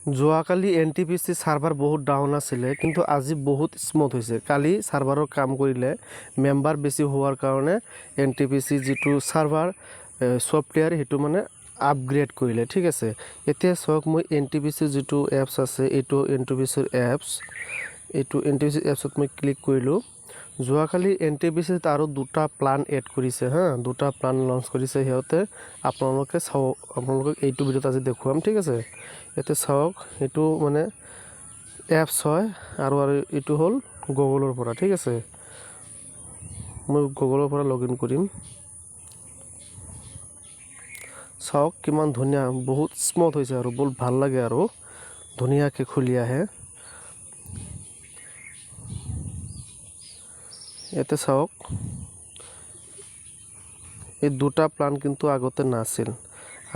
যোৱাকালি NTPC সাৰ্ভাৰ বহুত down আছিলে কিন্তু আজি বহুত স্মুথ হৈছে। কালি সাৰ্ভাৰৰ কাম কৰিলে মেম্বাৰ বেছি হোৱাৰ কাৰণে NTPC যিটো সাৰ্ভাৰ সফটওয়্যাৰ সেইটো মানে আপগ্ৰেড কৰিলে, ঠিক আছে। এতিয়া চাওক মই NTPC যিটো এপছ আছে এইটো NTPC এপছ, এইটো NTPC এপছত মই ক্লিক কৰিলোঁ। যোৱাকালি NTPC আৰু দুটা প্লান এড কৰিছে হা, দুটা প্লান লঞ্চ কৰিছে সিহঁতে। আপোনালোকে চাওক, আপোনালোকক এইটো ভিডিঅ'ত আজি দেখুৱাম, ঠিক আছে। এতিয়া চাওক এইটো মানে এপছ হয় আৰু এইটো হ'ল গুগলৰ পৰা, ঠিক আছে। মই গুগলৰ পৰা লগ ইন কৰিম। চাওক কিমান ধুনীয়া, বহুত স্মুথ হৈছে আৰু বহুত ভাল লাগে আৰু ধুনীয়াকৈ খুলি আহে। ইয়াতে চাওক এই দুটা প্লান কিন্তু আগতে নাছিল।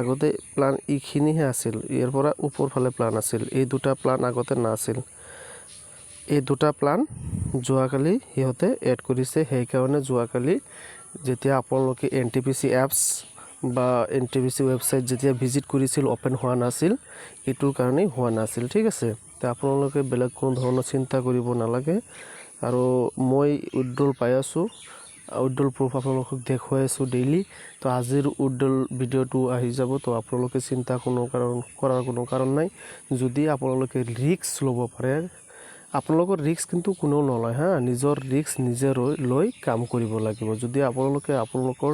আগতে প্লান এইখিনিহে আছিল, ইয়াৰ পৰা ওপৰ ফালে প্লান আছিল। এই দুটা প্লান আগতে নাছিল। এই দুটা প্লান যোৱাকালি সিহঁতে এড কৰিছে। সেইকাৰণে যোৱাকালি যেতিয়া আপোনালোকে NTPC এপছ বা NTPC ৱেবছাইট যেতিয়া ভিজিট কৰিছিল অপেন হোৱা নাছিল, এইটোৰ কাৰণেই হোৱা নাছিল, ঠিক আছে। তো আপোনালোকে বেলেগ কোনো ধৰণৰ চিন্তা কৰিব নালাগে। আৰু মই উইথড্ৰল পাই আছোঁ, উইথড্ৰল প্ৰুফ আপোনালোকক দেখুৱাই আছোঁ ডেইলি। তো আজিৰ উইথড্ৰল ভিডিঅ'টো আহি যাব। তো আপোনালোকে চিন্তা কৰাৰ কোনো কাৰণ নাই। যদি আপোনালোকে ৰিস্ক ল'ব পাৰে, আপোনালোকৰ ৰিস্ক কিন্তু কোনেও নলয় হা, নিজৰ ৰিস্ক নিজে লৈ কাম কৰিব লাগিব। যদি আপোনালোকে আপোনালোকৰ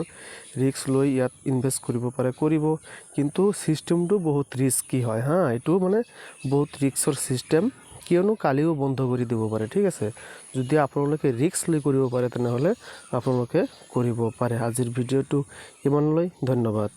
ৰিস্ক লৈ ইয়াত ইনভেষ্ট কৰিব পাৰে কৰিব, কিন্তু ছিষ্টেমটো বহুত ৰিস্কি হয় হা। এইটো মানে বহুত ৰিস্কৰ ছিষ্টেম, কিয়নো কালিও বন্ধ কৰি দিব পাৰে, ঠিক আছে। যদি আপোনালোকে ৰিস্ক লৈ কৰিব পাৰে তেনেহ'লে আপোনালোকে কৰিব পাৰে। আজিৰ ভিডিঅ'টো ইমানলৈ, ধন্যবাদ।